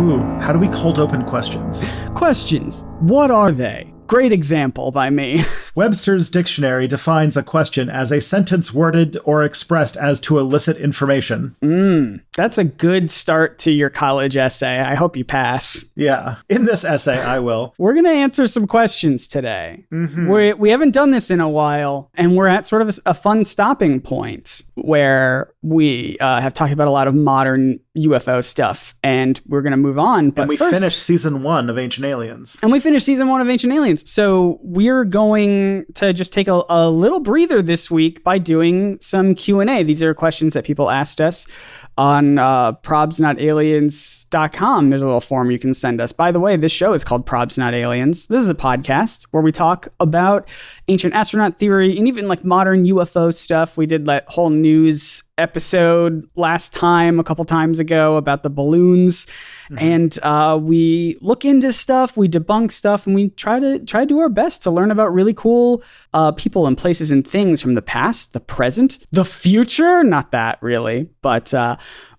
Ooh, how do we cold open questions? Questions. What are they? Great example by me. Webster's dictionary defines a question as a sentence worded or expressed as to elicit information. That's a good start to your college essay. I hope you pass. Yeah. In this essay, I will. We're going to answer some questions today. We haven't done this in a while, and we're at sort of a fun stopping point where we have talked about a lot of modern UFO stuff, and we're going to move on. But and we first, finished season 1 of Ancient Aliens. So we're going to just take a little breather this week by doing some Q&A. These are questions that people asked us on probsnotaliens.com. There's a little form you can send us. By the way, this show is called Probs Not Aliens. This is a podcast where we talk about ancient astronaut theory and even like modern UFO stuff. We did that whole news episode last time, a couple times ago, about the balloons. And we look into stuff, we debunk stuff, and we try to do our best to learn about really cool people and places and things from the past, the present, the future. Not that really, but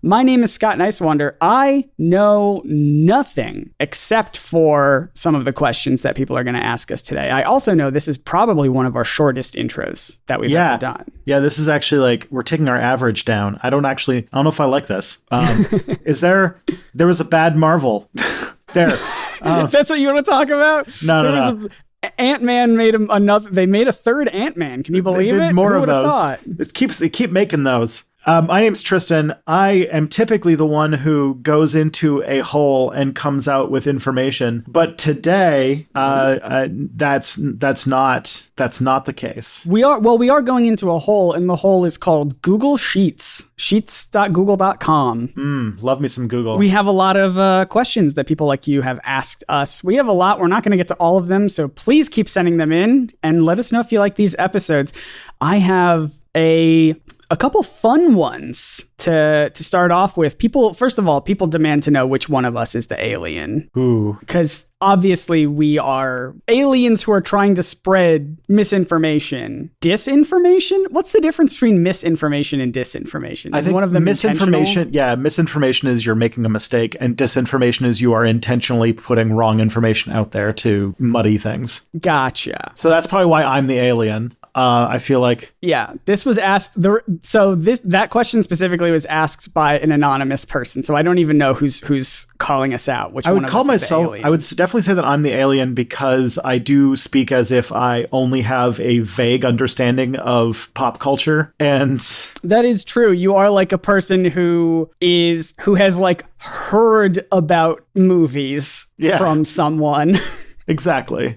my name is Scott Nicewander. I know nothing except for some of the questions that people are going to ask us today. I also know this is probably one of our shortest intros that we've ever done. Yeah, this is actually like, we're taking our average down. I don't know if I like this. There was a bad Marvel there. That's what you want to talk about? No. Ant-Man made another. They made a third Ant-Man. Can you believe it? More Who of those. thought? They keep making those. My name's Tristan. I am typically the one who goes into a hole and comes out with information, but today, that's not the case. We are going into a hole, and the hole is called Google Sheets. Sheets.google.com. Love me some Google. We have a lot of questions that people like you have asked us. We have a lot. We're not going to get to all of them, so please keep sending them in and let us know if you like these episodes. I have a couple fun ones to start off with. First of all, people demand to know which one of us is the alien. Ooh. Because obviously we are aliens who are trying to spread misinformation. Disinformation? What's the difference between misinformation and disinformation? I think one of them misinformation. Yeah, misinformation is you're making a mistake, and disinformation is you are intentionally putting wrong information out there to muddy things. Gotcha. So that's probably why I'm the alien. I feel like. Yeah, this was asked. That question specifically was asked by an anonymous person, so I don't even know who's calling us out. I would definitely say that I'm the alien because I do speak as if I only have a vague understanding of pop culture, and that is true. You are like a person who has like heard about movies from someone. Exactly.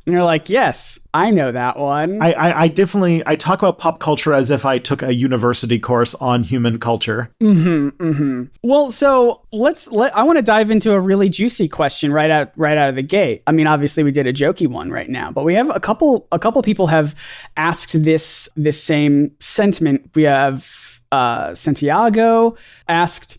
And you're like, yes, I know that one. I talk about pop culture as if I took a university course on human culture. Well, so I want to dive into a really juicy question right out of the gate. I mean, obviously we did a jokey one right now, but we have a couple people have asked this same sentiment. We have Santiago asked,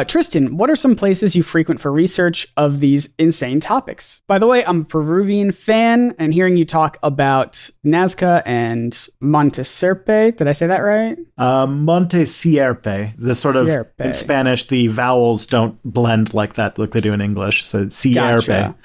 Tristan, what are some places you frequent for research of these insane topics? By the way, I'm a Peruvian fan, and hearing you talk about Nazca and Monte Sierpe, did I say that right? Monte Sierpe. The sort of, in Spanish, the vowels don't blend like that, like they do in English. So Sierpe. Gotcha.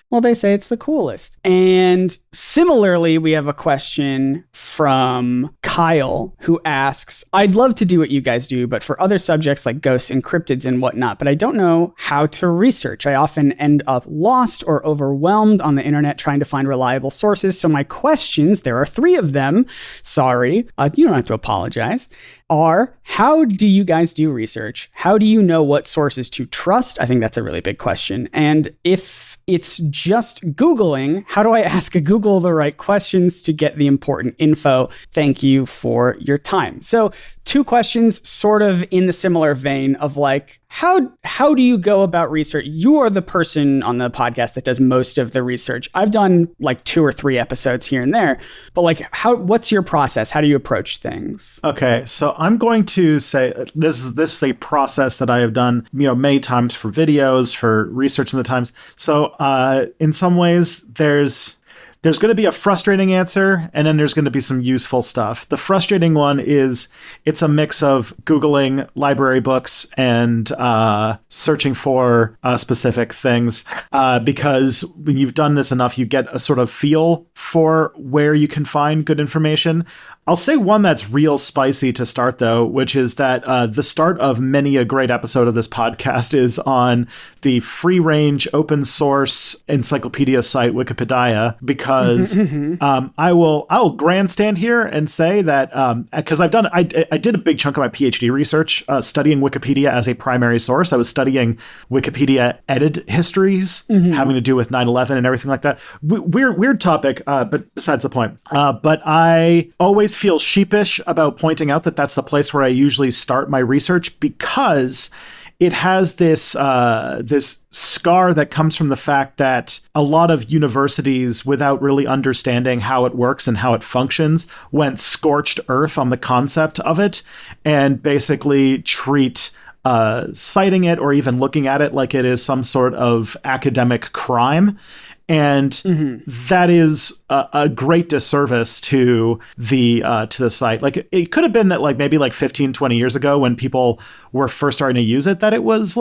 Well, they say it's the coolest. And similarly, we have a question from Kyle who asks, I'd love to do what you guys do, but for other subjects like ghosts and cryptids and whatnot, but I don't know how to research. I often end up lost or overwhelmed on the internet trying to find reliable sources. So my questions, there are 3 of them. Sorry, you don't have to apologize. Are, how do you guys do research? How do you know what sources to trust? I think that's a really big question. And if it's just Googling, how do I ask Google the right questions to get the important info? Thank you for your time. So 2 questions sort of in the similar vein of like, how do you go about research? You are the person on the podcast that does most of the research. I've done like 2 or 3 episodes here and there, but like what's your process? How do you approach things? Okay, so I'm going to say this is a process that I have done, many times for videos, for research in the Times. So in some ways, there's there's going to be a frustrating answer, and then there's going to be some useful stuff. The frustrating one is it's a mix of Googling library books and searching for specific things, because when you've done this enough, you get a sort of feel for where you can find good information. I'll say one that's real spicy to start, though, which is that the start of many a great episode of this podcast is on the free-range open source encyclopedia site Wikipedia, because I'll grandstand here and say that because I did a big chunk of my PhD research studying Wikipedia as a primary source. I was studying Wikipedia edit histories having to do with 9/11 and everything like that. Weird topic, but besides the point. But I always feel sheepish about pointing out that that's the place where I usually start my research, because it has this this scar that comes from the fact that a lot of universities, without really understanding how it works and how it functions, went scorched earth on the concept of it and basically treat citing it or even looking at it like it is some sort of academic crime. And that is a great disservice to the site. Like, it could have been that maybe 15, 20 years ago, when people were first starting to use it, that it was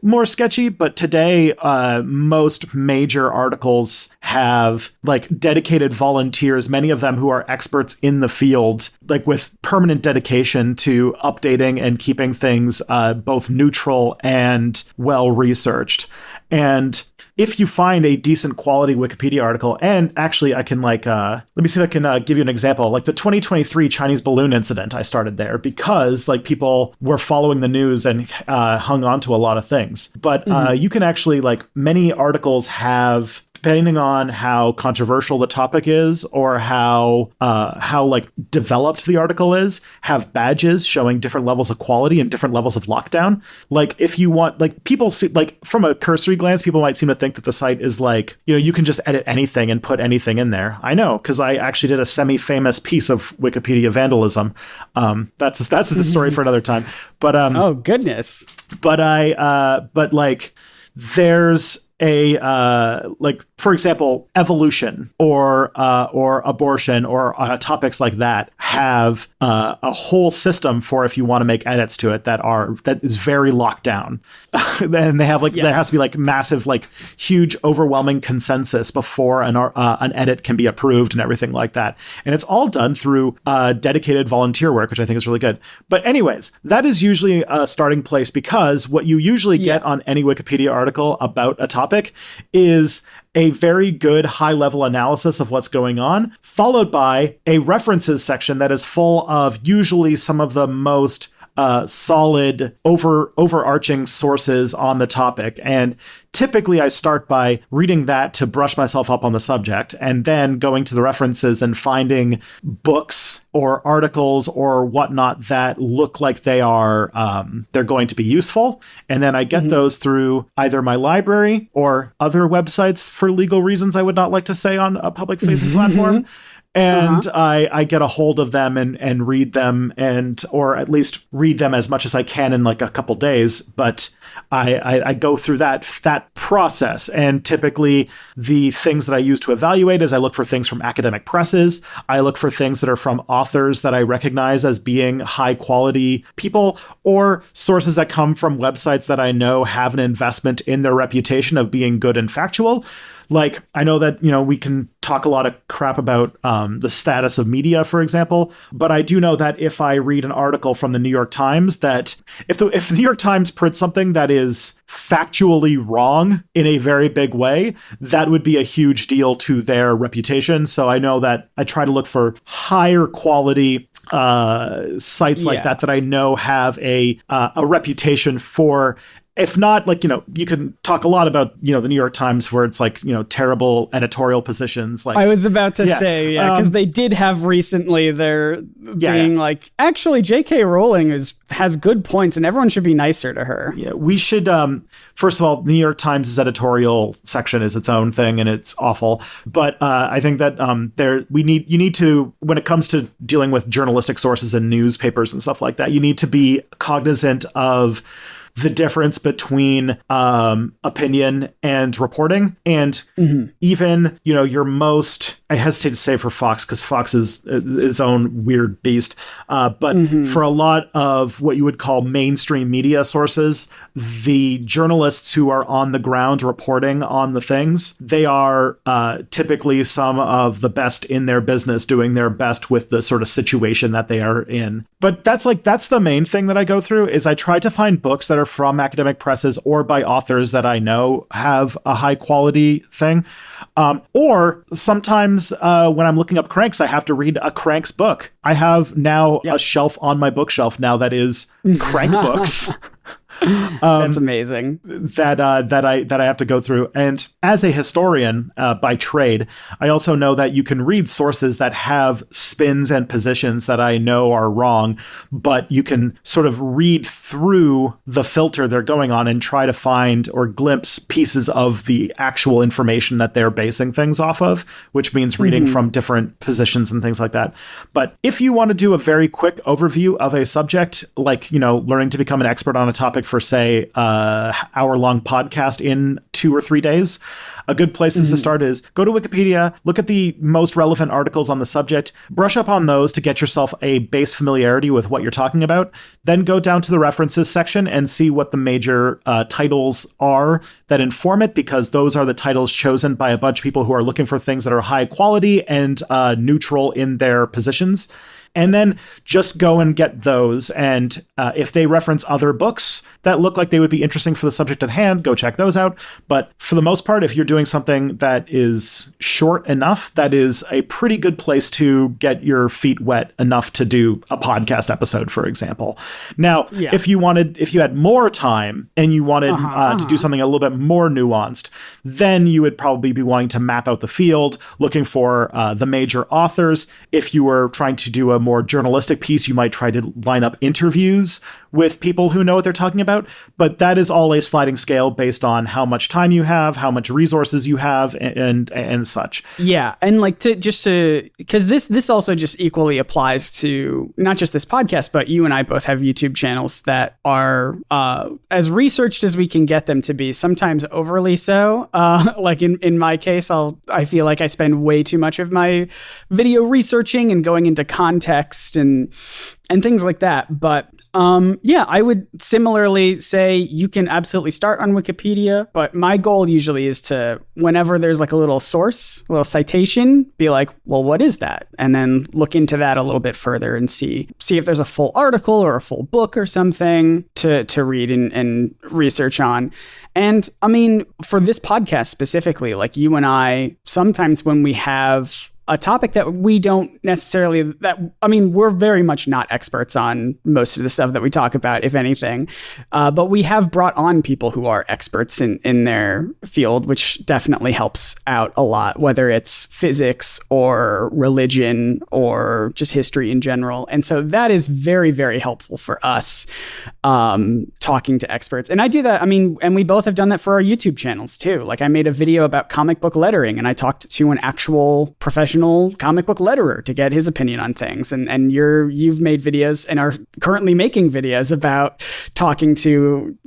more sketchy. But today, most major articles have dedicated volunteers, many of them who are experts in the field, with permanent dedication to updating and keeping things both neutral and well researched. And if you find a decent quality Wikipedia article, and actually I can let me see if I can give you an example. The 2023 Chinese balloon incident, I started there because people were following the news and hung on to a lot of things. But you can actually, many articles have, depending on how controversial the topic is or how developed the article is, have badges showing different levels of quality and different levels of lockdown. If you want, people see, from a cursory glance, people might seem to think that the site is you can just edit anything and put anything in there. I know, because I actually did a semi-famous piece of Wikipedia vandalism. That's a story for another time. But oh goodness. But there's a for example, evolution or abortion or topics like that have a whole system for if you want to make edits to it that is very locked down. And they have there has to be massive, huge, overwhelming consensus before an edit can be approved and everything like that. And it's all done through dedicated volunteer work, which I think is really good. But anyways, that is usually a starting place, because what you usually get on any Wikipedia article about a topic is a very good high-level analysis of what's going on, followed by a references section that is full of usually some of the most solid, overarching sources on the topic. And typically I start by reading that to brush myself up on the subject, and then going to the references and finding books or articles or whatnot that look like they are they're going to be useful. And then I get those through either my library or other websites, for legal reasons I would not like to say on a public facing platform. And I get a hold of them and read them, or at least read them as much as I can in a couple days. But I go through that process. And typically the things that I use to evaluate is I look for things from academic presses. I look for things that are from authors that I recognize as being high quality people, or sources that come from websites that I know have an investment in their reputation of being good and factual. I know that, we can talk a lot of crap about the status of media, for example, but I do know that if I read an article from the New York Times, that if the New York Times prints something that is factually wrong in a very big way, that would be a huge deal to their reputation. So I know that I try to look for higher quality sites like that I know have a reputation for. If not, you can talk a lot about, the New York Times, where it's terrible editorial positions. I was about to say, because they did have recently, they're being actually, J.K. Rowling has good points and everyone should be nicer to her. Yeah, we should, first of all, the New York Times' editorial section is its own thing and it's awful. But I think that you need to, when it comes to dealing with journalistic sources and newspapers and stuff like that, you need to be cognizant of the difference between opinion and reporting. And even, your most, I hesitate to say for Fox, because Fox is its own weird beast. But for a lot of what you would call mainstream media sources, the journalists who are on the ground reporting on the things, they are typically some of the best in their business, doing their best with the sort of situation that they are in. But that's the main thing that I go through, is I try to find books that are from academic presses or by authors that I know have a high quality thing. Or sometimes when I'm looking up cranks, I have to read a cranks book. I have now a shelf on my bookshelf now that is crank books. That's amazing. That I have to go through. And as a historian by trade, I also know that you can read sources that have spins and positions that I know are wrong, but you can sort of read through the filter they're going on and try to find or glimpse pieces of the actual information that they're basing things off of, which means reading from different positions and things like that. But if you want to do a very quick overview of a subject, like, learning to become an expert on a topic for, say, hour-long podcast in 2 or 3 days, a good place to start is go to Wikipedia, look at the most relevant articles on the subject, brush up on those to get yourself a base familiarity with what you're talking about, then go down to the references section and see what the major titles are that inform it, because those are the titles chosen by a bunch of people who are looking for things that are high quality and neutral in their positions. And then just go and get those. And if they reference other books that look like they would be interesting for the subject at hand, go check those out. But for the most part, if you're doing something that is short enough, that is a pretty good place to get your feet wet enough to do a podcast episode, for example. Now, if you had more time and you wanted to do something a little bit more nuanced, then you would probably be wanting to map out the field, looking for the major authors. If you were trying to do a more journalistic piece, you might try to line up interviews with people who know what they're talking about. But that is all a sliding scale based on how much time you have, how much resources you have, and such. Yeah. And because this also just equally applies to not just this podcast, but you and I both have YouTube channels that are as researched as we can get them to be, sometimes overly so. Like in my case, I feel like I spend way too much of my video researching and going into context and things like that. But I would similarly say you can absolutely start on Wikipedia, but my goal usually is to, whenever there's like a little source, a little citation, be like, well, what is that? And then look into that a little bit further and see if there's a full article or a full book or something to read and research on. And I mean, for this podcast specifically, like you and I, sometimes when we have a topic that we don't necessarily, we're very much not experts on most of the stuff that we talk about, if anything. But we have brought on people who are experts in their field, which definitely helps out a lot, whether it's physics or religion or just history in general. And so that is very, very helpful for us, talking to experts. And I do that. And we both have done that for our YouTube channels too. Like I made a video about comic book lettering and I talked to an actual professional comic book letterer to get his opinion on things. And you've made videos and are currently making videos about talking to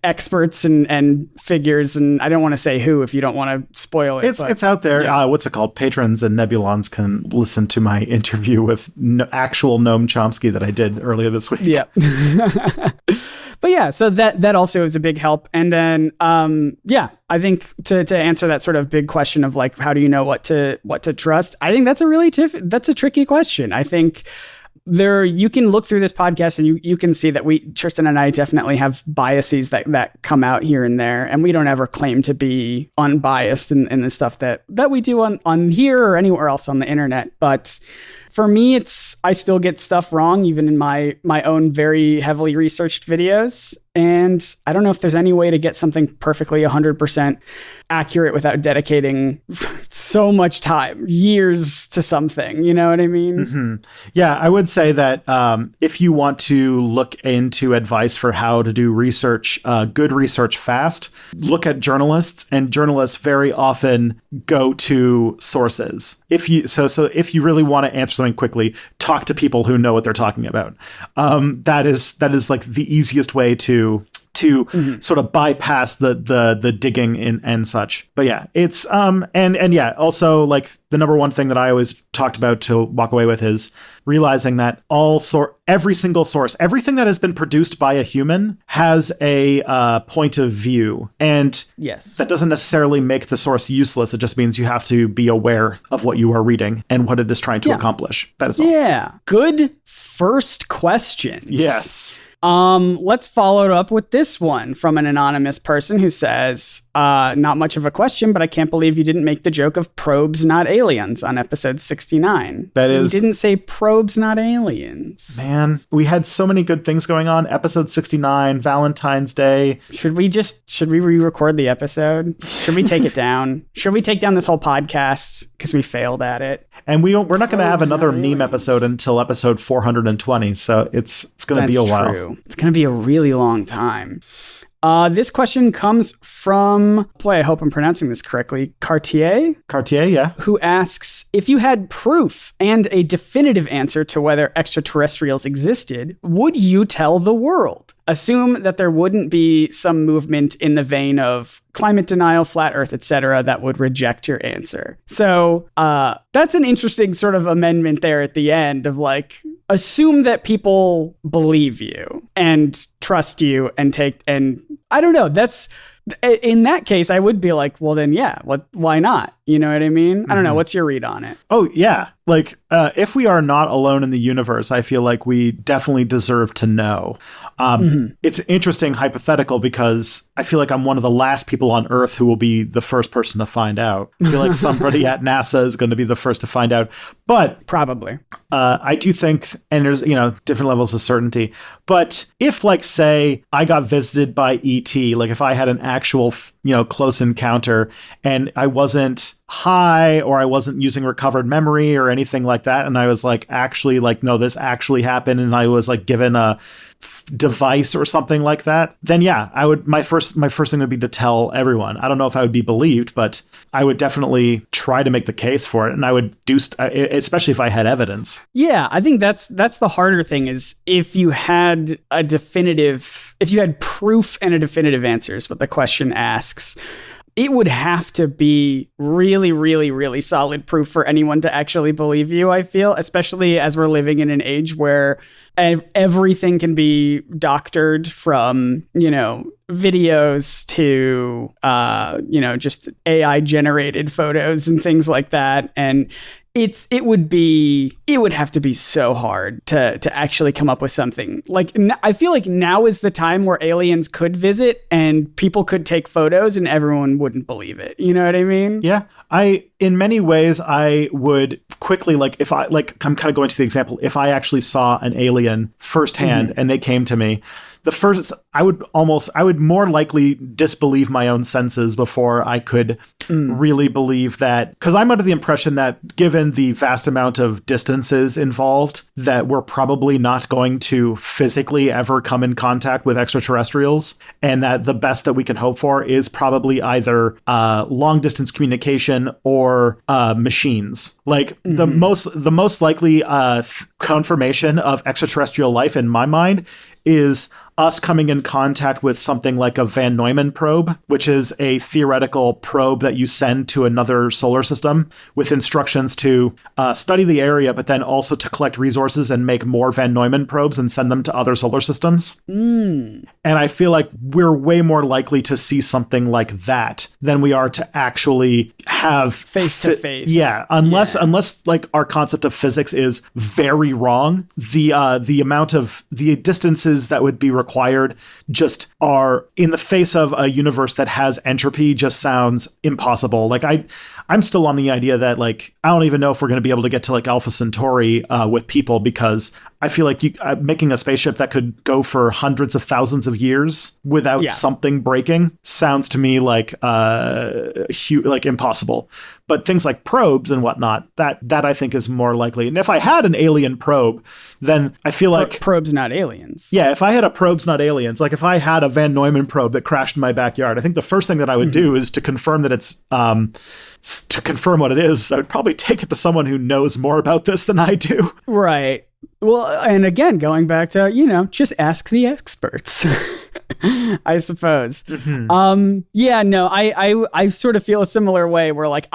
experts and figures. And I don't want to say who if you don't want to spoil it. It's out there. Yeah. What's it called? Patrons and Nebulons can listen to my interview with actual Noam Chomsky that I did earlier this week. Yeah. But yeah, so that also is a big help. And then, I think to answer that sort of big question of like, how do you know what to trust? I think that's a tricky question. I think you can look through this podcast and you can see that Tristan and I definitely have biases that come out here and there. And we don't ever claim to be unbiased in the stuff that we do on here or anywhere else on the internet. But for me, I still get stuff wrong, even in my own very heavily researched videos. And I don't know if there's any way to get something perfectly 100% accurate without dedicating so much time, years to something. You know what I mean? Mm-hmm. Yeah, I would say that if you want to look into advice for how to do research, good research fast, look at journalists, and journalists very often go to sources. If you really want to answer something quickly, talk to people who know what they're talking about. That is like the easiest way to to sort of bypass the digging and such. But yeah, it's and yeah, also like the number one thing that I always talked about to walk away with is realizing that every single source, everything that has been produced by a human has a point of view. And yes, that doesn't necessarily make the source useless. It just means you have to be aware of what you are reading and what it is trying to accomplish. That is all. Yeah. Good first question. Yes. Let's follow it up with this one from an anonymous person who says, not much of a question, but I can't believe you didn't make the joke of probes, not aliens on episode 69. That is... You didn't say probes, not aliens. Man, we had so many good things going on. Episode 69, Valentine's Day. Should we re-record the episode? Should we take it down? Should we take down this whole podcast because we failed at it? And we're not going to have another meme episode until episode 420, so it's going to be a while. True. It's going to be a really long time. This question comes from, boy, I hope I'm pronouncing this correctly, Cartier, yeah. Who asks, if you had proof and a definitive answer to whether extraterrestrials existed, would you tell the world? Assume that there wouldn't be some movement in the vein of climate denial, flat earth, etc., that would reject your answer. So that's an interesting sort of amendment there at the end of like, assume that people believe you and trust you and I don't know. That's, in that case, I would be like, well, then, yeah, why not? You know what I mean? I don't know. What's your read on it? Oh, yeah. Like, if we are not alone in the universe, I feel like we definitely deserve to know. It's interesting hypothetical because I feel like I'm one of the last people on Earth who will be the first person to find out. I feel like somebody at NASA is going to be the first to find out. But probably. I do think, and there's, different levels of certainty. But if, like, say, I got visited by ET, like if I had an actual, close encounter and I wasn't high or I wasn't using recovered memory or anything like that, and I was like, actually, like, no, this actually happened, and I was like given a device or something like that, then yeah, I would, my first thing would be to tell everyone. I don't know if I would be believed, but I would definitely try to make the case for it, and I would do, especially if I had evidence. Yeah, I think that's the harder thing is if you had proof and a definitive answer is what the question asks. It would have to be really, really, really solid proof for anyone to actually believe you, I feel, especially as we're living in an age where everything can be doctored from, videos to, just AI generated photos and things like that. And it would have to be so hard to actually come up with something. Like, I feel like now is the time where aliens could visit and people could take photos and everyone wouldn't believe it. You know what I mean? Yeah. In many ways, I would quickly, like, if I, like, I'm kind of going to the example, if I actually saw an alien firsthand and they came to me, I would more likely disbelieve my own senses before I could really believe that, because I'm under the impression that given the vast amount of distances involved, that we're probably not going to physically ever come in contact with extraterrestrials, and that the best that we can hope for is probably either long distance communication or machines. Like the most likely confirmation of extraterrestrial life in my mind is us coming in contact with something like a Van Neumann probe, which is a theoretical probe that you send to another solar system with instructions to study the area, but then also to collect resources and make more Van Neumann probes and send them to other solar systems. And I feel like we're way more likely to see something like that than we are to actually have face to face. Yeah, unless like our concept of physics is very wrong, the amount of the distances that would be required just are, in the face of a universe that has entropy, just sounds impossible. Like I'm still on the idea that, like, I don't even know if we're going to be able to get to like Alpha Centauri with people, because I feel like making a spaceship that could go for hundreds of thousands of years without something breaking sounds to me like like impossible. But things like probes and whatnot, that I think is more likely. And if I had an alien probe, then I feel like probes, not aliens. Yeah, if I had a probes, not aliens, like if I had a Van Neumann probe that crashed in my backyard, I think the first thing that I would do is to confirm that it's to confirm what it is. I would probably take it to someone who knows more about this than I do. Right. Well, and again, going back to, just ask the experts. I suppose. Mm-hmm. Yeah, no, I sort of feel a similar way where like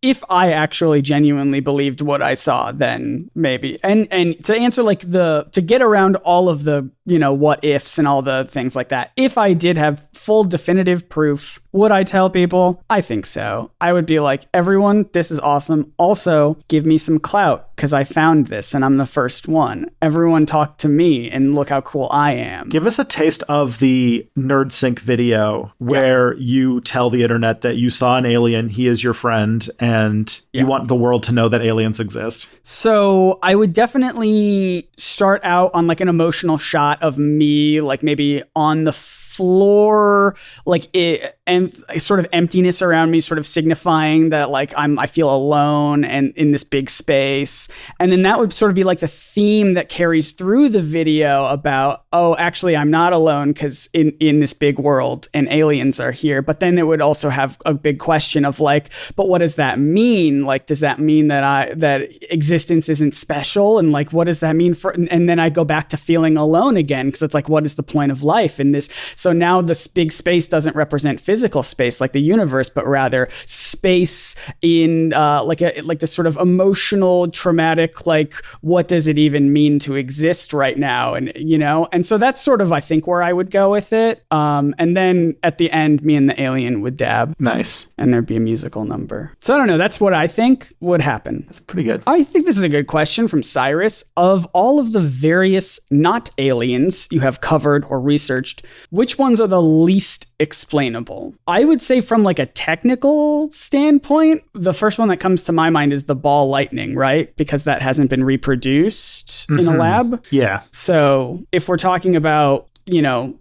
if I actually genuinely believed what I saw, then maybe. And to answer like to get around all of the, what ifs and all the things like that, if I did have full definitive proof, would I tell people? I think so. I would be like, everyone, this is awesome. Also, give me some clout because I found this and I'm the first one. Everyone talk to me and look how cool I am. Give us a taste of the Nerdsync video where you tell the internet that you saw an alien, he is your friend, and you want the world to know that aliens exist. So I would definitely start out on like an emotional shot of me, like maybe on the floor, like it, and sort of emptiness around me, sort of signifying that like I feel alone and in this big space. And then that would sort of be like the theme that carries through the video about, oh, actually I'm not alone because in this big world and aliens are here. But then it would also have a big question of like, but what does that mean? Like, does that mean that existence isn't special? And like, what does that mean for, and then I go back to feeling alone again. Cause it's like, what is the point of life in this? So now this big space doesn't represent physical space like the universe, but rather space in like this sort of emotional, traumatic, like what does it even mean to exist right now? And and so that's sort of I think where I would go with it. And then at the end, me and the alien would dab. Nice. And there'd be a musical number. So I don't know. That's what I think would happen. That's pretty good. I think this is a good question from Cyrus. Of all of the various not aliens you have covered or researched, which ones are the least explainable? I would say from like a technical standpoint, the first one that comes to my mind is the ball lightning, right? Because that hasn't been reproduced in a lab. Yeah. So if we're talking about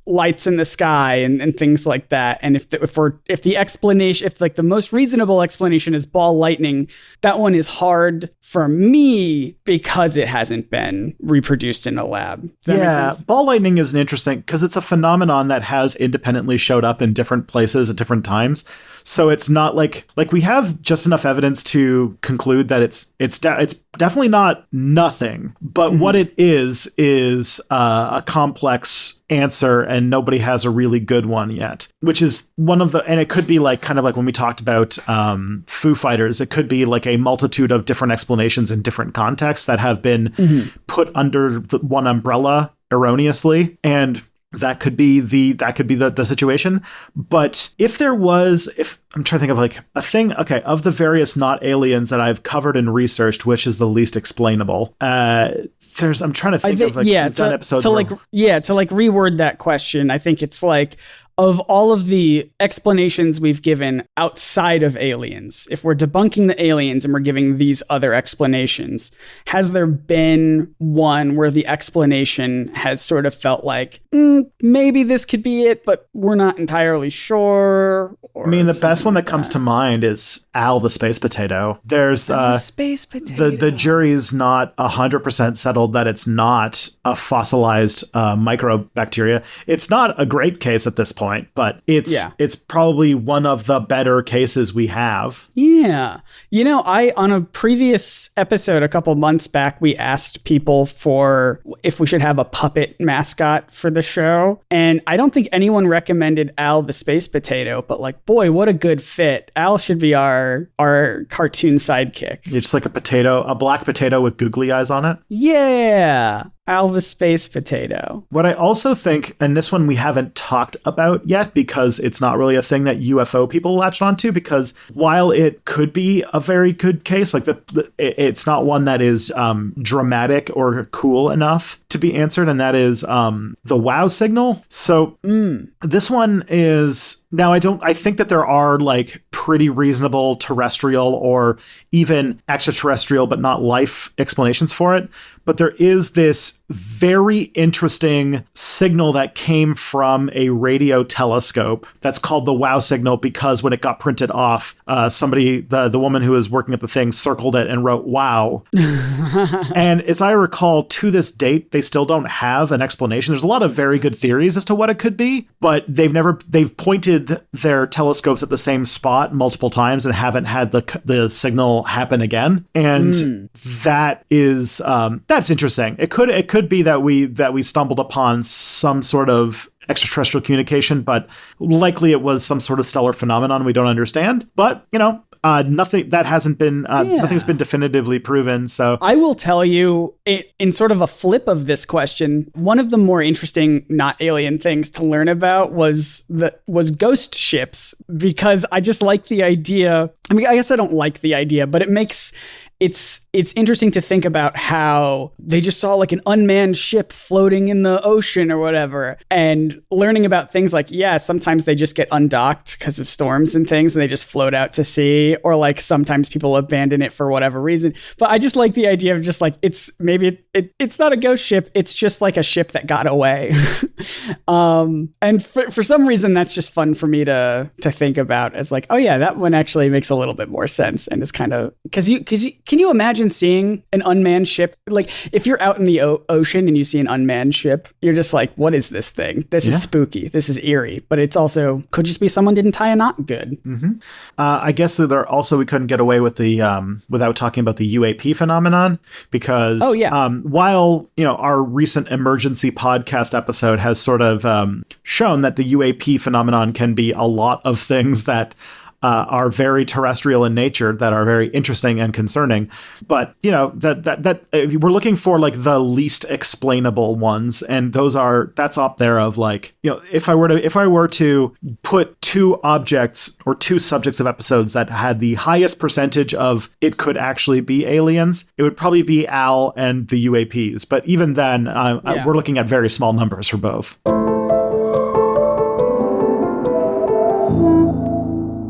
lights in the sky and things like that. And if the explanation, if like the most reasonable explanation is ball lightning, that one is hard for me because it hasn't been reproduced in a lab. Does that make sense? Ball lightning is an interesting because it's a phenomenon that has independently showed up in different places at different times. So it's not like we have just enough evidence to conclude that it's definitely not nothing, but what it is a complex answer, and nobody has a really good one yet, which is one of the, and it could be like kind of like when we talked about Foo Fighters, it could be like a multitude of different explanations in different contexts that have been put under the one umbrella erroneously, and that could be the situation. But if I'm trying to think of like a thing, okay, of the various not aliens that I've covered and researched, which is the least explainable? I'm trying to think of like, we've done episodes to reword that question. I think it's like, of all of the explanations we've given outside of aliens, if we're debunking the aliens and we're giving these other explanations, has there been one where the explanation has sort of felt like, maybe this could be it, but we're not entirely sure? I mean, the best one that comes to mind is Al the space potato. There's the space potato. The jury's not 100% settled that it's not a fossilized microbacteria. It's not a great case at this point, but it's probably one of the better cases we have. Yeah. On a previous episode a couple months back, we asked people for if we should have a puppet mascot for the show. And I don't think anyone recommended Al the space potato, but like, boy, what a good fit. Al should be our cartoon sidekick. It's just like a black potato with googly eyes on it. Yeah. Al the space potato. What I also think, and this one we haven't talked about yet because it's not really a thing that UFO people latched onto, because while it could be a very good case, like it's not one that is dramatic or cool enough to be answered, and that is the wow signal. So this one is, now I think that there are like pretty reasonable terrestrial or even extraterrestrial but not life explanations for it. But there is this very interesting signal that came from a radio telescope that's called the wow signal, because when it got printed off, somebody, the woman who was working at the thing, circled it and wrote wow. And as I recall, to this date, they still don't have an explanation. There's a lot of very good theories as to what it could be, but they've pointed their telescopes at the same spot multiple times and haven't had the signal happen again. And that is that's interesting. It could be that we stumbled upon some sort of extraterrestrial communication, but likely it was some sort of stellar phenomenon we don't understand. But, nothing's been definitively proven. So I will tell you, in sort of a flip of this question, one of the more interesting not alien things to learn about was ghost ships, because I just like the idea. I mean, I guess I don't like the idea, but it's interesting to think about how they just saw like an unmanned ship floating in the ocean or whatever, and learning about things like, sometimes they just get undocked because of storms and things and they just float out to sea, or like sometimes people abandon it for whatever reason. But I just like the idea of just like, it's not a ghost ship, it's just like a ship that got away. And for some reason that's just fun for me to think about as like, oh yeah, that one actually makes a little bit more sense, and is kind of, because can you imagine seeing an unmanned ship? Like if you're out in the ocean and you see an unmanned ship, you're just like, what is this thing? This is spooky. This is eerie. But it's also could just be someone didn't tie a knot good. Mm-hmm. I guess we couldn't get away with the without talking about the UAP phenomenon, because while our recent emergency podcast episode has sort of shown that the UAP phenomenon can be a lot of things that are very terrestrial in nature, that are very interesting and concerning. But, that we're looking for like the least explainable ones. And that's up there of like, if I were to put two objects or two subjects of episodes that had the highest percentage of it could actually be aliens, it would probably be Al and the UAPs. But even then, we're looking at very small numbers for both.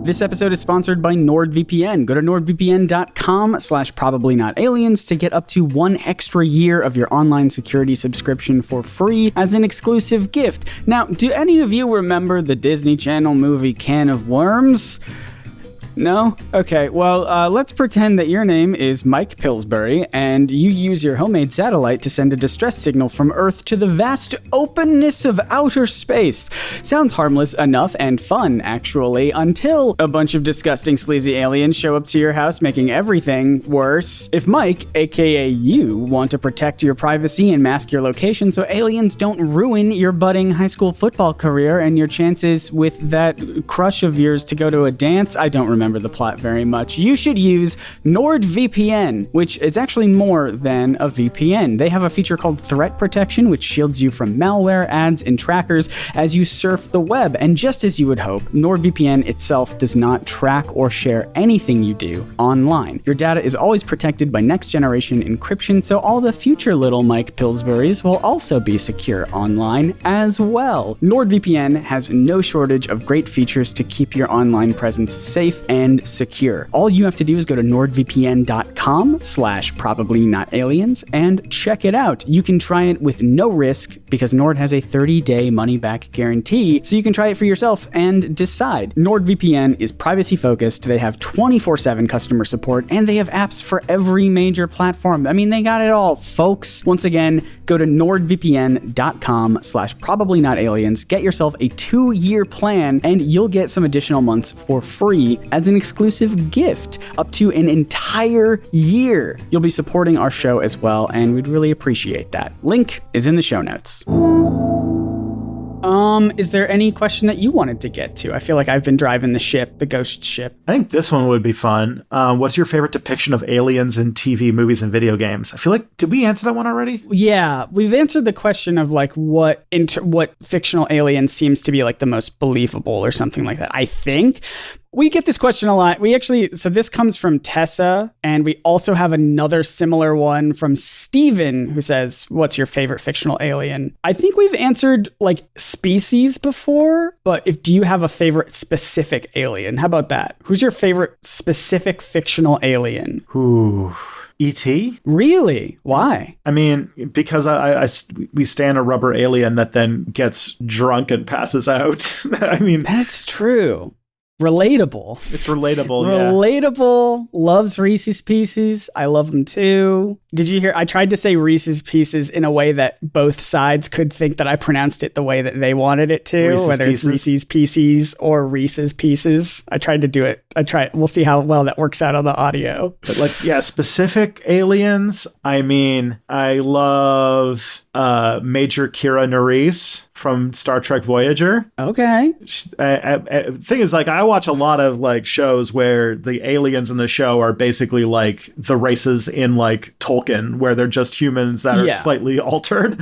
This episode is sponsored by NordVPN. Go to nordvpn.com/probablynotaliens to get up to 1 extra year of your online security subscription for free as an exclusive gift. Now, do any of you remember the Disney Channel movie Can of Worms? No? Okay, well, let's pretend that your name is Mike Pillsbury and you use your homemade satellite to send a distress signal from Earth to the vast openness of outer space. Sounds harmless enough and fun, actually, until a bunch of disgusting, sleazy aliens show up to your house, making everything worse. If Mike, aka you, want to protect your privacy and mask your location so aliens don't ruin your budding high school football career and your chances with that crush of yours to go to a dance, I don't remember the plot very much, you should use NordVPN, which is actually more than a VPN. They have a feature called Threat Protection, which shields you from malware, ads, and trackers as you surf the web. And just as you would hope, NordVPN itself does not track or share anything you do online. Your data is always protected by next-generation encryption, so all the future little Mike Pillsburys will also be secure online as well. NordVPN has no shortage of great features to keep your online presence safe and secure. All you have to do is go to nordvpn.com/probablynotaliens and check it out. You can try it with no risk because Nord has a 30-day money-back guarantee, so you can try it for yourself and decide. NordVPN is privacy-focused, they have 24/7 customer support, and they have apps for every major platform. I mean, they got it all, folks. Once again, go to nordvpn.com/probablynotaliens, get yourself a 2-year plan, and you'll get some additional months for free as an exclusive gift, up to an entire year. You'll be supporting our show as well, and we'd really appreciate that. Link is in the show notes. Is there any question that you wanted to get to? I feel like I've been driving the ship, the ghost ship. I think this one would be fun. What's your favorite depiction of aliens in TV, movies, and video games? I feel like, did we answer that one already? Yeah, we've answered the question of like what fictional alien seems to be like the most believable or something like that, I think. We get this question a lot. So this comes from Tessa, and we also have another similar one from Steven, who says, what's your favorite fictional alien? I think we've answered like species before, but do you have a favorite specific alien? How about that? Who's your favorite specific fictional alien? Ooh. E.T.? Really? Why? I mean, because we stand a rubber alien that then gets drunk and passes out. I mean, that's true. Relatable. It's relatable, yeah. Relatable. Loves Reese's Pieces. I love them too. Did you hear? I tried to say Reese's Pieces in a way that both sides could think that I pronounced it the way that they wanted it to, Reese's whether Pieces? It's Reese's Pieces or Reese's Pieces. I tried to do it. We'll see how well that works out on the audio. But like, yeah, specific aliens. I mean, I love Major Kira Nerys from Star Trek Voyager. Okay. Thing is, like, I watch a lot of like shows where the aliens in the show are basically like the races in like Tolkien, where they're just humans that are slightly altered.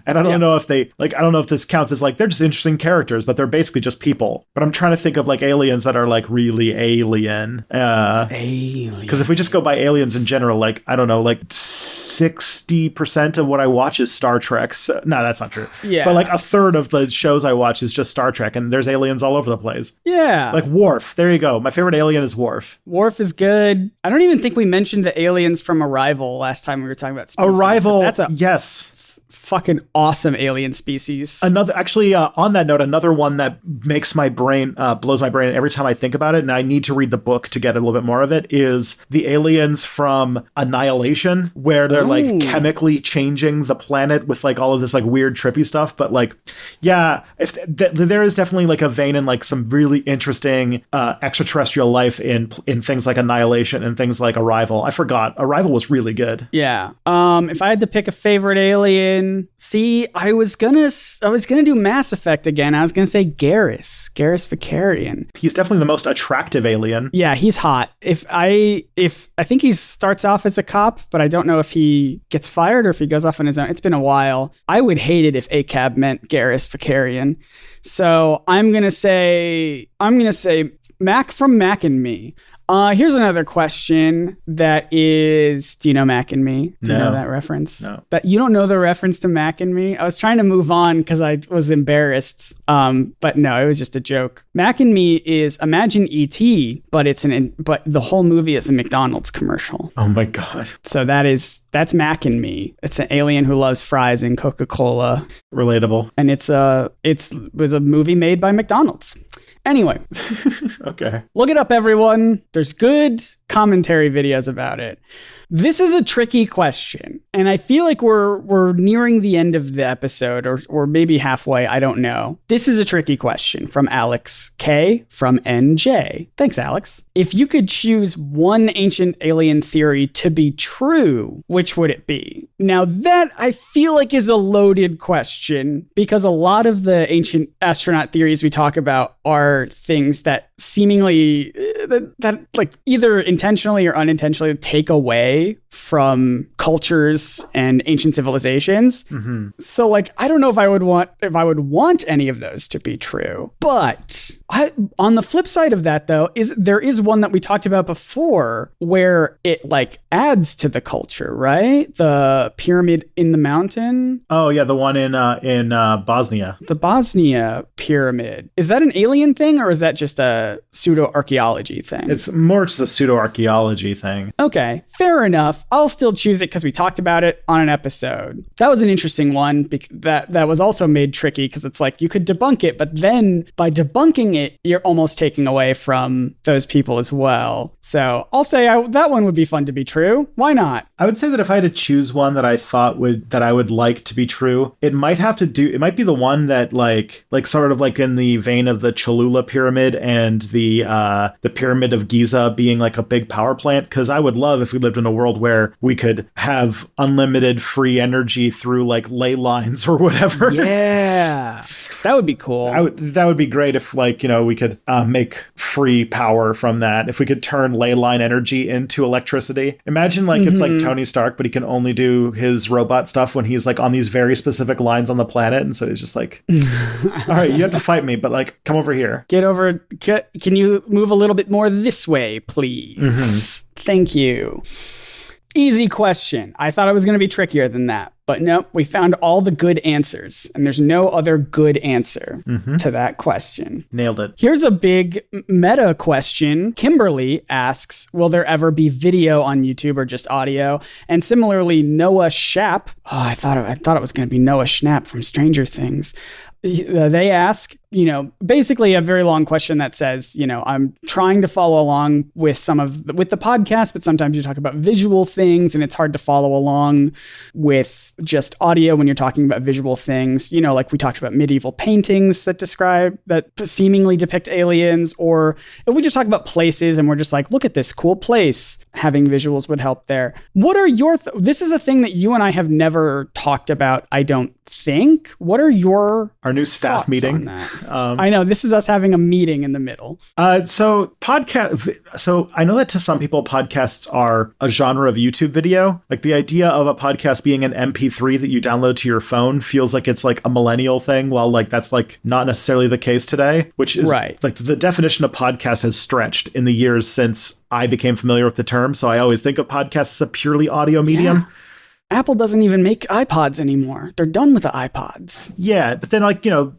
And I don't know if I don't know if this counts as like, they're just interesting characters, but they're basically just people. But I'm trying to think of like aliens that are like really alien. Because if we just go by aliens in general, like, I don't know, like 60% of what I watch is Star Trek. So, no, that's not true. Yeah. But like a third of the shows I watch is just Star Trek, and there's aliens all over the place. Yeah. Like Worf. There you go. My favorite alien is Worf. Worf is good. I don't even think we mentioned the aliens from Arrival last time we were talking about species. Arrival. Yes. Fucking awesome alien species. Another, actually, on that note, another one that makes my brain, blows my brain every time I think about it, and I need to read the book to get a little bit more of it, is the aliens from Annihilation, where they're like chemically changing the planet with like all of this like weird trippy stuff. But like, yeah, if there is definitely like a vein in like some really interesting extraterrestrial life in things like Annihilation and things like Arrival. I forgot. Arrival was really good. Yeah. If I had to pick a favorite alien, see, I was gonna do Mass Effect again. I was gonna say Garrus Vakarian. He's definitely the most attractive alien. Yeah, he's hot. I think he starts off as a cop, but I don't know if he gets fired or if he goes off on his own. It's been a while. I would hate it if ACAB meant Garrus Vakarian. So I'm gonna say Mac from Mac and Me. Here's another question that is, do you know Mac and Me? Do you know that reference? No. That you don't know the reference to Mac and Me? I was trying to move on because I was embarrassed. But no, it was just a joke. Mac and Me is, imagine E.T., but but the whole movie is a McDonald's commercial. Oh my God. So that's Mac and Me. It's an alien who loves fries and Coca-Cola. Relatable. And it was a movie made by McDonald's. Anyway. Okay. Look it up, everyone. There's good commentary videos about it. This is a tricky question, and I feel like we're nearing the end of the episode, or maybe halfway, I don't know. This is a tricky question from Alex K from NJ. Thanks, Alex. If you could choose one ancient alien theory to be true, which would it be? Now that I feel like is a loaded question, because a lot of the ancient astronaut theories we talk about are things that seemingly that like either intentionally or unintentionally take away from cultures and ancient civilizations. Mm-hmm. So like, I don't know if I would want any of those to be true. But on the flip side of that, though, there is one that we talked about before where it like adds to the culture, right? The pyramid in the mountain. Oh yeah, the one in Bosnia. The Bosnia pyramid. Is that an alien thing, or is that just a pseudo archaeology thing? It's more just a pseudo archaeology thing. Okay, fair enough. I'll still choose it because we talked about it on an episode. That was an interesting one. That was also made tricky because it's like you could debunk it, but then by debunking it, you're almost taking away from those people as well. So I'll say that one would be fun to be true. Why not? I would say that if I had to choose one that I thought I would like to be true, it might be the one that like sort of like in the vein of the Cholula pyramid and the pyramid of Giza being like a big power plant. Because I would love if we lived in a world where we could have unlimited free energy through like ley lines or whatever. Yeah. That would be cool. That would be great if like, we could make free power from that. If we could turn ley line energy into electricity. Imagine like it's like Tony Stark, but he can only do his robot stuff when he's like on these very specific lines on the planet. And so he's just like, all right, you have to fight me, but like, come over here. Can you move a little bit more this way, please? Mm-hmm. Thank you. Easy question. I thought it was going to be trickier than that. But no, we found all the good answers, and there's no other good answer to that question. Nailed it. Here's a big meta question. Kimberly asks, will there ever be video on YouTube or just audio? And similarly, Noah Shapp, I thought it was going to be Noah Schnapp from Stranger Things. They ask, basically a very long question that says, I'm trying to follow along with with the podcast, but sometimes you talk about visual things and it's hard to follow along with just audio when you're talking about visual things. Like we talked about medieval paintings that seemingly depict aliens, or if we just talk about places and we're just like, look at this cool place, having visuals would help there. What are your this is a thing that you and I have never talked about, I don't think. What are our new staff meeting on that? I know this is us having a meeting in the middle. So I know that to some people podcasts are a genre of YouTube video. Like the idea of a podcast being an MP3 that you download to your phone feels like it's like a millennial thing, while like that's like not necessarily the case today, which is right. Like the definition of podcast has stretched in the years since I became familiar with the term. So I always think of podcasts as a purely audio medium. Yeah. Apple doesn't even make iPods anymore. They're done with the iPods. Yeah, but then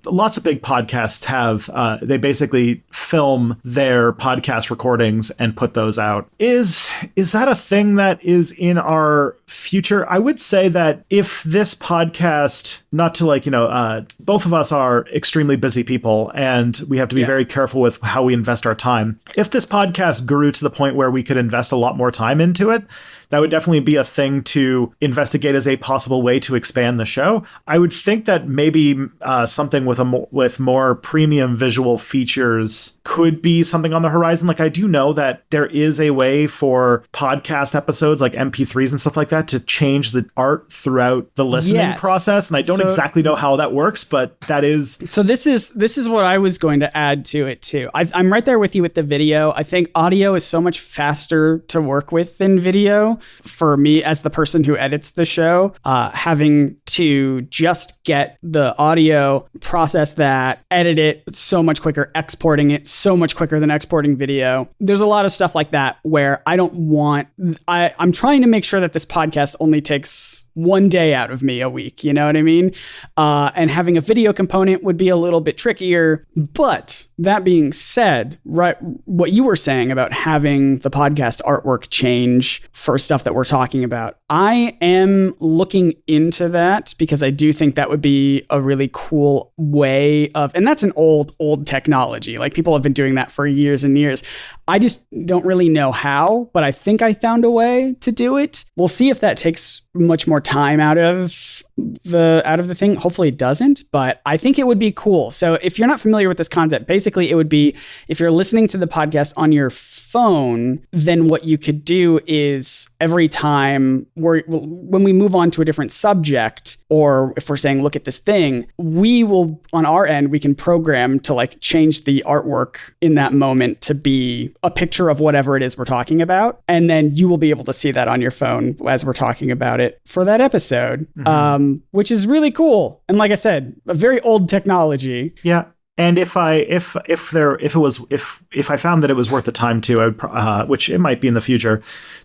lots of big podcasts have, they basically film their podcast recordings and put those out. Is that a thing that is in our future? I would say that if this podcast, not to both of us are extremely busy people and we have to be very careful with how we invest our time. If this podcast grew to the point where we could invest a lot more time into it, that would definitely be a thing to investigate as a possible way to expand the show. I would think that maybe something with more premium visual features could be something on the horizon. Like I do know that there is a way for podcast episodes like MP3s and stuff like that to change the art throughout the listening process. And I don't exactly know how that works, but that is. So this is what I was going to add to it too. I'm right there with you with the video. I think audio is so much faster to work with than video. For me, as the person who edits the show, having to just get the audio, process that, edit it so much quicker, exporting it so much quicker than exporting video. There's a lot of stuff like that where I'm trying to make sure that this podcast only takes one day out of me a week. You know what I mean? And having a video component would be a little bit trickier. But that being said, right, what you were saying about having the podcast artwork change for stuff that we're talking about, I am looking into that because I do think that would be a really cool way of, and that's an old technology. Like people have been doing that for years and years. I just don't really know how, but I think I found a way to do it. We'll see if that takes much more time out of the thing. Hopefully it doesn't, but I think it would be cool. So if you're not familiar with this concept, basically it would be if you're listening to the podcast on your phone, then what you could do is every time when we move on to a different subject, or if we're saying, look at this thing, we will, on our end, we can program to like change the artwork in that moment to be a picture of whatever it is we're talking about. And then you will be able to see that on your phone as we're talking about it for that episode, which is really cool. And like I said, a very old technology. Yeah. And if I found that it was worth the time to, I would, which it might be in the future,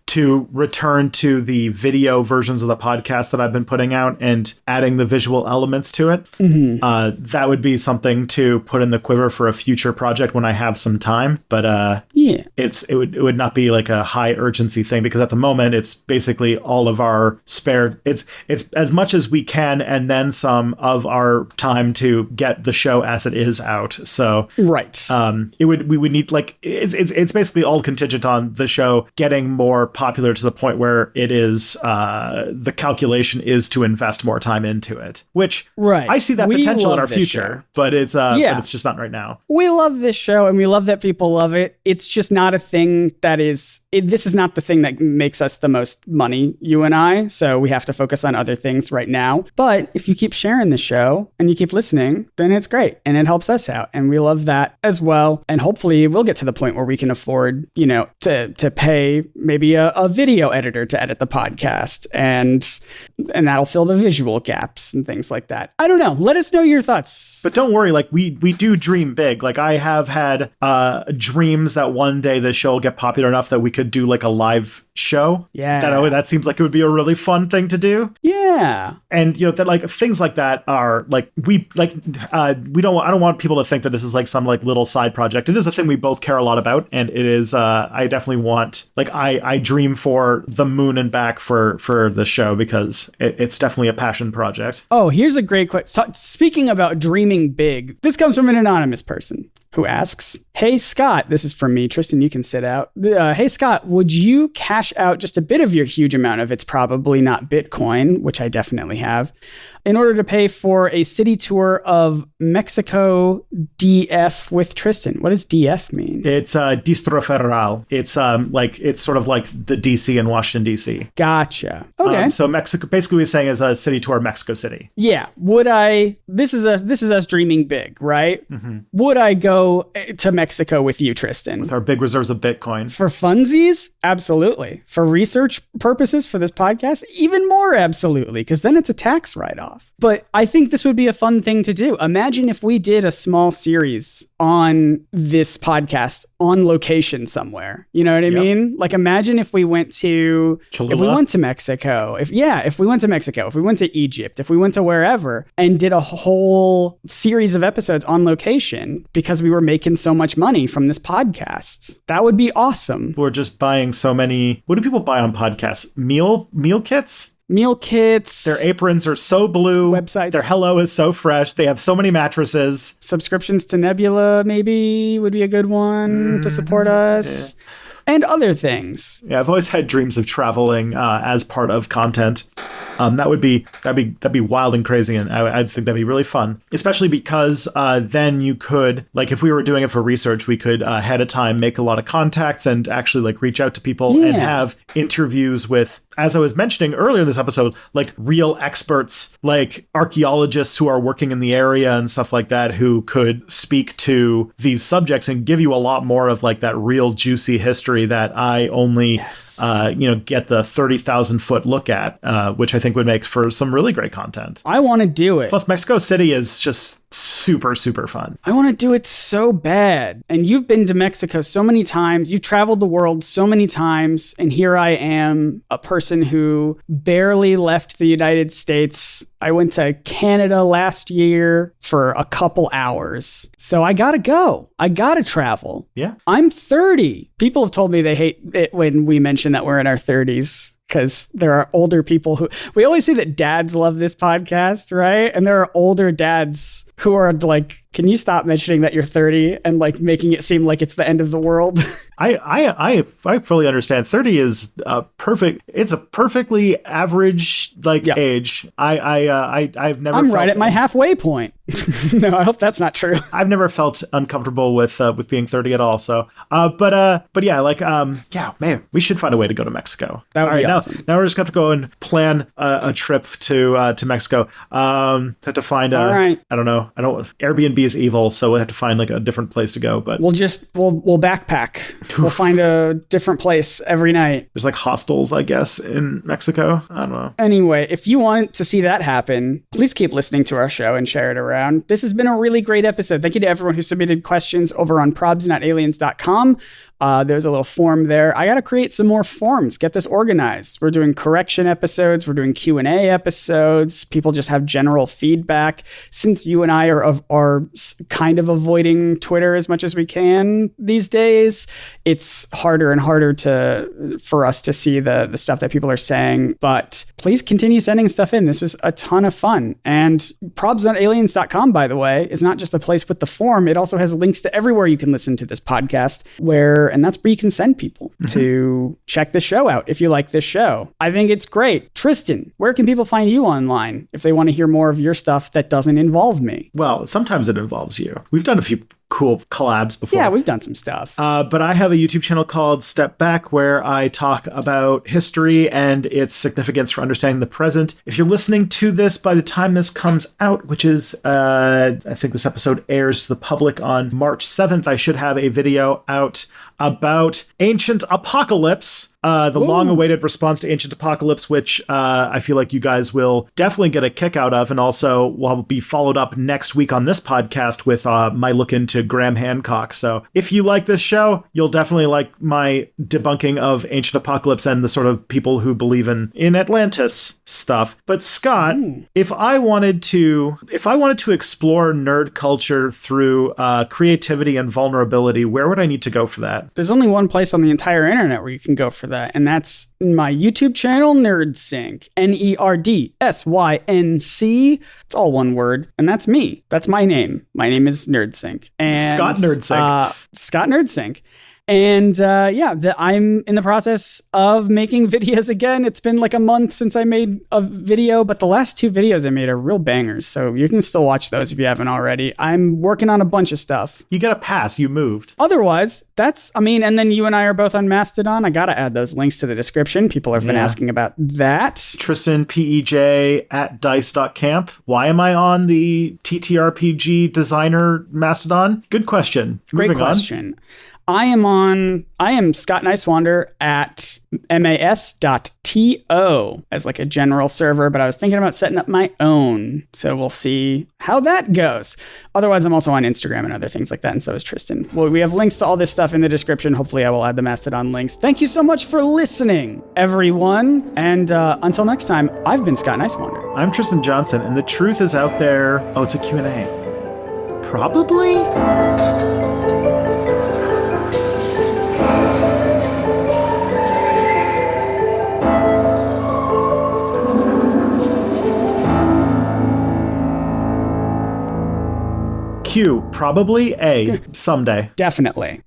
to return to the video versions of the podcast that I've been putting out and adding the visual elements to it. That would be something to put in the quiver for a future project when I have some time. But it would not be like a high urgency thing, because at the moment it's basically all of our spare. It's as much as we can and then some of our time to get the show as it is out. So right. We would need like it's basically all contingent on the show getting more popular to the point where it is the calculation is to invest more time into it, which I see that potential in our future, but it's just not right now. We love this show and we love that people love it. It's just not a thing that is this is not the thing that makes us the most money, you and I, so we have to focus on other things right now. But if you keep sharing the show and you keep listening, then it's great and it helps us out, and we love that as well. And hopefully we'll get to the point where we can afford, to pay maybe a video editor to edit the podcast, and that'll fill the visual gaps and things like that. I don't know. Let us know your thoughts. But don't worry, like we do dream big. Like I have had dreams that one day the show will get popular enough that we could do like a live show. Yeah. That seems like it would be a really fun thing to do. Yeah. And that like things like that are like I don't want want people to think that this is like some like little side project. It is a thing we both care a lot about, and it is. I definitely want, like, I dream for the moon and back for the show, because it's definitely a passion project. Oh, here's a great question. Speaking about dreaming big, this comes from an anonymous person who asks, "Hey Scott," this is from me, Tristan, you can sit out. "Hey Scott, would you cash out just a bit of your huge amount of, it's probably not Bitcoin, which I definitely have, in order to pay for a city tour of Mexico DF with Tristan?" What does DF mean? It's Distro Federal. It's it's sort of like the DC in Washington DC. Gotcha. Okay. So Mexico, basically, we're saying is a city tour of Mexico City. Yeah. Would I? This is us dreaming big, right? Mm-hmm. Would I go to Mexico with you, Tristan? With our big reserves of Bitcoin. For funsies? Absolutely. For research purposes for this podcast? Even more absolutely, because then it's a tax write-off. But I think this would be a fun thing to do. Imagine if we did a small series on this podcast on location somewhere. You know what I mean? Like, imagine if we went to Cholula? If we went to Mexico, if we went to Mexico, if we went to Egypt, if we went to wherever and did a whole series of episodes on location because we were making so much money from this podcast. That would be awesome. We're just buying so many. What do people buy on podcasts? Meal kits? Meal kits. Their aprons are so blue. Websites. Their hello is so fresh. They have so many mattresses. Subscriptions to Nebula maybe would be a good one to support us. Yeah. And other things. Yeah, I've always had dreams of traveling as part of content. That'd be wild and crazy, and I think that'd be really fun. Especially because then you could, like, if we were doing it for research, we could ahead of time make a lot of contacts and actually like reach out to people and have interviews with, as I was mentioning earlier in this episode, like real experts, like archaeologists who are working in the area and stuff like that, who could speak to these subjects and give you a lot more of like that real juicy history that I only, get the 30,000 foot look at, which I think would make for some really great content. I want to do it. Plus, Mexico City is just super, super fun. I want to do it so bad. And you've been to Mexico so many times. You've traveled the world so many times. And here I am, a person who barely left the United States. I went to Canada last year for a couple hours. So I gotta go. I gotta travel. Yeah. I'm 30. People have told me they hate it when we mention that we're in our 30s. Because there are older people who, we always say that dads love this podcast, right? And there are older dads who are like, can you stop mentioning that you're 30 and like making it seem like it's the end of the world? I fully understand. 30 is perfect. It's a perfectly average age. I've never. I'm right at my halfway point. No, I hope that's not true. I've never felt uncomfortable with being 30 at all. So, but yeah, man, we should find a way to go to Mexico. That would be awesome. Now we're just going to go and plan a trip to Mexico. Have to find all right. I don't know. Airbnb is evil, so we'll have to find like a different place to go. But we'll backpack. We'll find a different place every night. There's like hostels, I guess, in Mexico. I don't know. Anyway, if you want to see that happen, please keep listening to our show and share it around. This has been a really great episode. Thank you to everyone who submitted questions over on probsnotaliens.com. There's a little form there. I got to create some more forms, get this organized. We're doing correction episodes. We're doing Q&A episodes. People just have general feedback. Since you and I are kind of avoiding Twitter as much as we can these days, it's harder and harder for us to see the stuff that people are saying. But please continue sending stuff in. This was a ton of fun. And probsnotaliens.com, by the way, is not just a place with the form. It also has links to everywhere you can listen to this podcast, and that's where you can send people to check the show out if you like this show. I think it's great. Tristan, where can people find you online if they want to hear more of your stuff that doesn't involve me? Well, sometimes it involves you. We've done a few cool collabs before. Yeah, we've done some stuff. But I have a YouTube channel called Step Back where I talk about history and its significance for understanding the present. If you're listening to this by the time this comes out, which is, I think this episode airs to the public on March 7th, I should have a video out about Ancient Apocalypse. The long-awaited response to Ancient Apocalypse, which I feel like you guys will definitely get a kick out of, and also will be followed up next week on this podcast with my look into Graham Hancock. So if you like this show, you'll definitely like my debunking of Ancient Apocalypse and the sort of people who believe in Atlantis stuff. But Scott, if I wanted to explore nerd culture through creativity and vulnerability, where would I need to go for that? There's only one place on the entire internet where you can go for that. And that's my YouTube channel, Nerdsync. Nerdsync. It's all one word. And that's me. That's my name. My name is Nerdsync. And Scott Nerdsync. Scott Nerdsync. And I'm in the process of making videos again. It's been like a month since I made a video, but the last 2 videos I made are real bangers. So you can still watch those if you haven't already. I'm working on a bunch of stuff. You get a pass. You moved. Otherwise, and then you and I are both on Mastodon. I got to add those links to the description. People have been asking about that. Tristan, PEJ at dice.camp. Why am I on the TTRPG designer Mastodon? Good question. Great question. I am Scott Nicewander at mas.to as like a general server, but I was thinking about setting up my own. So we'll see how that goes. Otherwise, I'm also on Instagram and other things like that. And so is Tristan. Well, we have links to all this stuff in the description. Hopefully I will add the Mastodon links. Thank you so much for listening, everyone. And until next time, I've been Scott Nicewander. I'm Tristan Johnson, and the truth is out there. Oh, it's a Q&A. Probably? Q, probably. A, someday. Definitely.